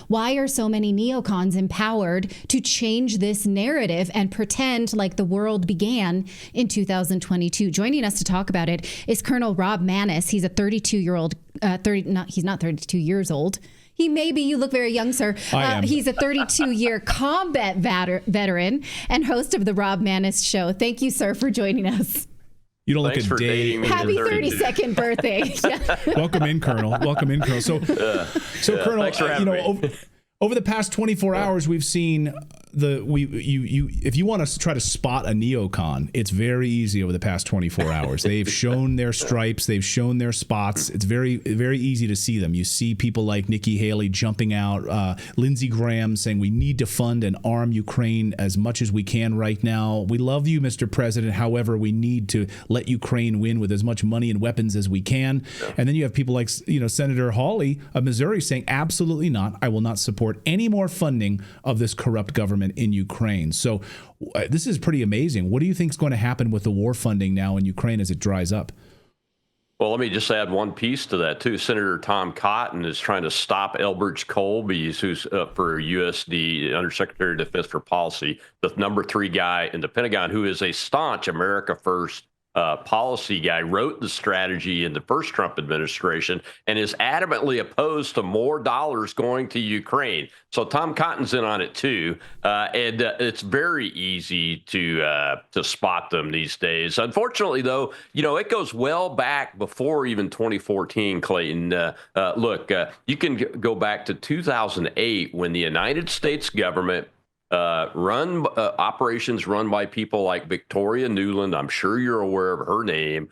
Why are so many neocons empowered to change this narrative and pretend like the world began in 2022? Joining us to talk about it is Colonel Rob Maness. He's a 32-year-old, he's not 32 years old. He may be. You look very young, sir. He's a 32-year combat veteran and host of the Rob Maness Show. Thank you, sir, for joining us. You don't look a day. Happy 32nd birthday. Yeah. Welcome in, Colonel. Welcome in, Colonel. So Colonel, over the past 24 hours, we've seen if you want to try to spot a neocon, it's very easy over the past 24 hours. They've shown their stripes, they've shown their spots. It's very, very easy to see them. You see people like Nikki Haley jumping out, Lindsey Graham saying we need to fund and arm Ukraine as much as we can right now. We love you, Mr. President. However, we need to let Ukraine win with as much money and weapons as we can. And then you have people like Senator Hawley of Missouri saying absolutely not. I will not support any more funding of this corrupt government in Ukraine. So this is pretty amazing. What do you think is going to happen with the war funding now in Ukraine as it dries up? Well, let me just add one piece to that, too. Senator Tom Cotton is trying to stop Elbridge Colby, who's for USD Undersecretary of Defense for Policy, the number 3 guy in the Pentagon, who is a staunch America First policy guy, wrote the strategy in the first Trump administration and is adamantly opposed to more dollars going to Ukraine. So Tom Cotton's in on it, too. And it's very easy to spot them these days. Unfortunately, though, it goes well back before even 2014, Clayton. Look, you can go back to 2008 when the United States government operations run by people like Victoria Nuland, I'm sure you're aware of her name,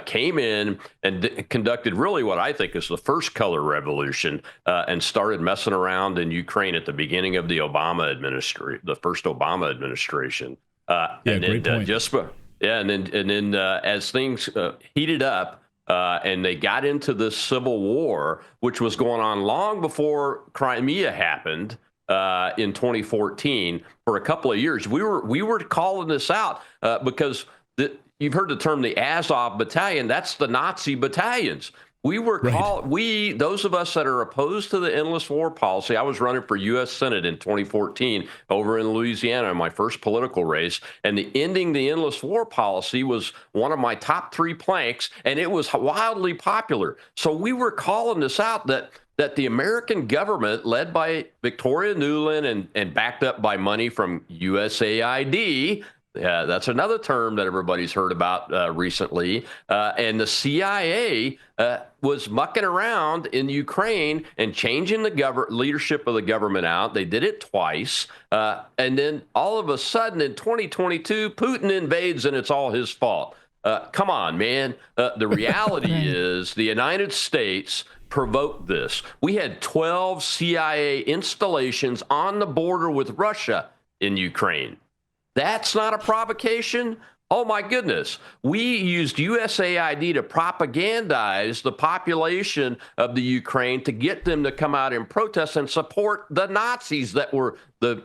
came in and conducted really what I think is the first color revolution and started messing around in Ukraine at the beginning of the the first Obama administration. Great point. And then as things heated up, and they got into this civil war, which was going on long before Crimea happened. In 2014, for a couple of years, we were calling this out because you've heard the term the Azov Battalion. That's the Nazi battalions. We were those of us that are opposed to the endless war policy. I was running for U.S. Senate in 2014 over in Louisiana in my first political race, and ending the endless war policy was one of my top 3 planks, and it was wildly popular. So we were calling this out that the American government, led by Victoria Nuland and backed up by money from USAID, that's another term that everybody's heard about recently, and the CIA was mucking around in Ukraine and changing the leadership of the government out. They did it twice. And then all of a sudden in 2022, Putin invades and it's all his fault. Come on, man. The reality is the United States provoked this. We had 12 CIA installations on the border with Russia in Ukraine. That's not a provocation? Oh, my goodness. We used USAID to propagandize the population of the Ukraine to get them to come out and protest and support the Nazis that were the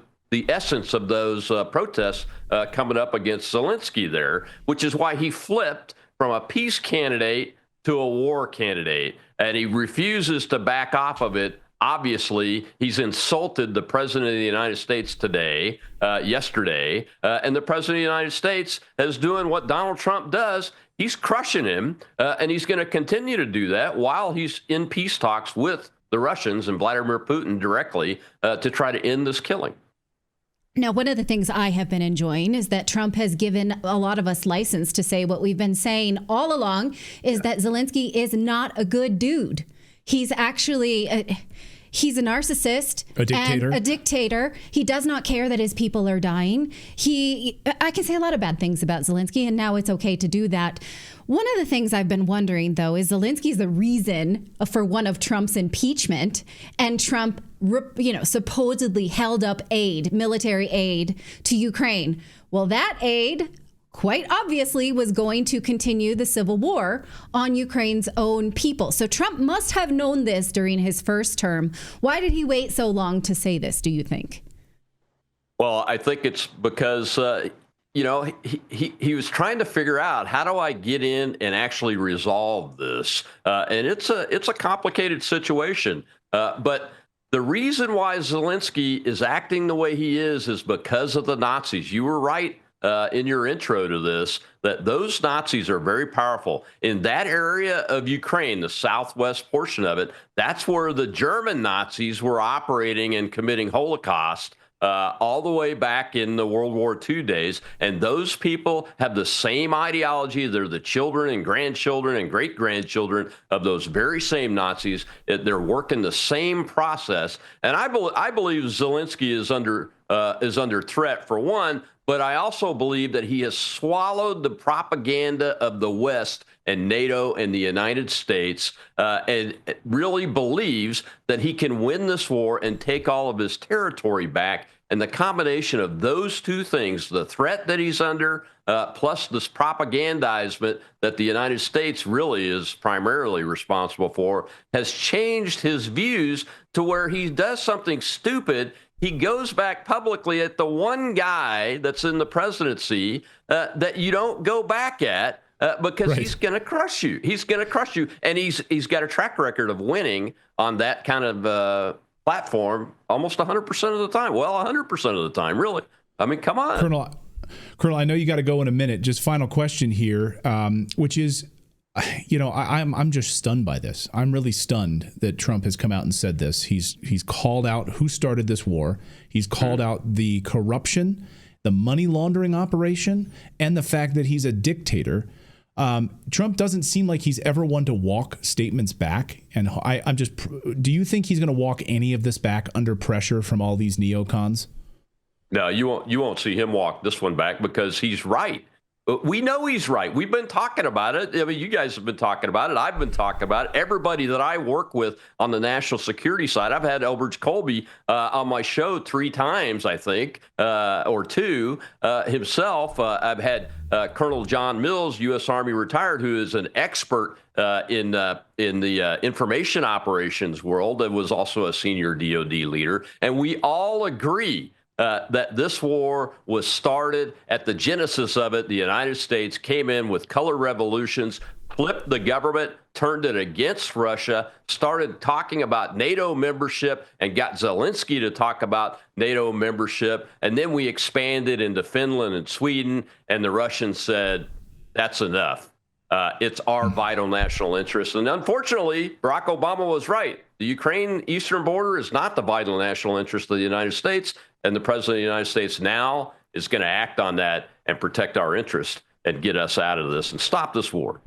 essence of those protests coming up against Zelensky there, which is why he flipped from a peace candidate to a war candidate, and he refuses to back off of it. Obviously, he's insulted the president of the United States yesterday, and the president of the United States is doing what Donald Trump does. He's crushing him, and he's going to continue to do that while he's in peace talks with the Russians and Vladimir Putin directly to try to end this killing. Now, one of the things I have been enjoying is that Trump has given a lot of us license to say what we've been saying all along is that Zelensky is not a good dude. He's actually he's a narcissist, and a dictator. He does not care that his people are dying. I can say a lot of bad things about Zelensky, and now it's okay to do that. One of the things I've been wondering, though, is Zelensky's the reason for one of Trump's impeachment, and Trump, supposedly held up military aid to Ukraine. Well, that aid quite obviously was going to continue the civil war on Ukraine's own people. So Trump must have known this during his first term. Why did he wait so long to say this, do you think? Well, I think it's because, he was trying to figure out, how do I get in and actually resolve this? And it's a complicated situation. But The reason why Zelensky is acting the way he is because of the Nazis. You were right in your intro to this, that those Nazis are very powerful. In that area of Ukraine, the southwest portion of it, that's where the German Nazis were operating and committing Holocaust all the way back in the World War II days. And those people have the same ideology. They're the children and grandchildren and great-grandchildren of those very same Nazis. They're working the same process. And I believe Zelensky is under threat, for one, but I also believe that he has swallowed the propaganda of the West and NATO and the United States and really believes that he can win this war and take all of his territory back. And the combination of those two things, the threat that he's under, plus this propagandizement that the United States really is primarily responsible for, has changed his views to where he does something stupid. He goes back publicly at the one guy that's in the presidency that you don't go back at because he's going to crush you. He's going to crush you. And he's got a track record of winning on that kind of platform almost 100% of the time. Well, 100% of the time, really. I mean, come on. Colonel, I know you got to go in a minute. Just final question here, which is, I'm just stunned by this. I'm really stunned that Trump has come out and said this. He's called out who started this war. He's called out the corruption, the money laundering operation, and the fact that he's a dictator. Trump doesn't seem like he's ever one to walk statements back. And do you think he's going to walk any of this back under pressure from all these neocons? No, you won't see him walk this one back because he's right. We know he's right. We've been talking about it. I mean, you guys have been talking about it. I've been talking about it. Everybody that I work with on the national security side, I've had Elbridge Colby on my show 3 times, I think, or 2 himself. I've had Colonel John Mills, U.S. Army retired, who is an expert in the information operations world and was also a senior DOD leader. And we all agree that this war was started at the genesis of it. The United States came in with color revolutions, flipped the government, turned it against Russia, started talking about NATO membership, and got Zelensky to talk about NATO membership. And then we expanded into Finland and Sweden, and the Russians said, that's enough. It's our vital national interest. And unfortunately, Barack Obama was right. The Ukraine eastern border is not the vital national interest of the United States. And the president of the United States now is going to act on that and protect our interest and get us out of this and stop this war.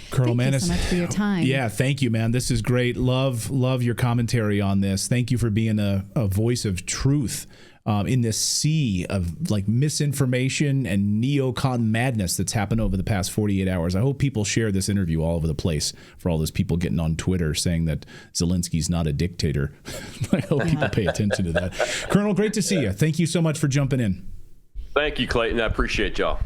Colonel Maness, thank you so much for your time. Yeah, thank you, man. This is great. Love your commentary on this. Thank you for being a voice of truth in this sea of like misinformation and neocon madness that's happened over the past 48 hours. I hope people share this interview all over the place for all those people getting on Twitter saying that Zelensky's not a dictator. I hope people pay attention to that. Colonel, great to see you. Thank you so much for jumping in. Thank you, Clayton. I appreciate y'all.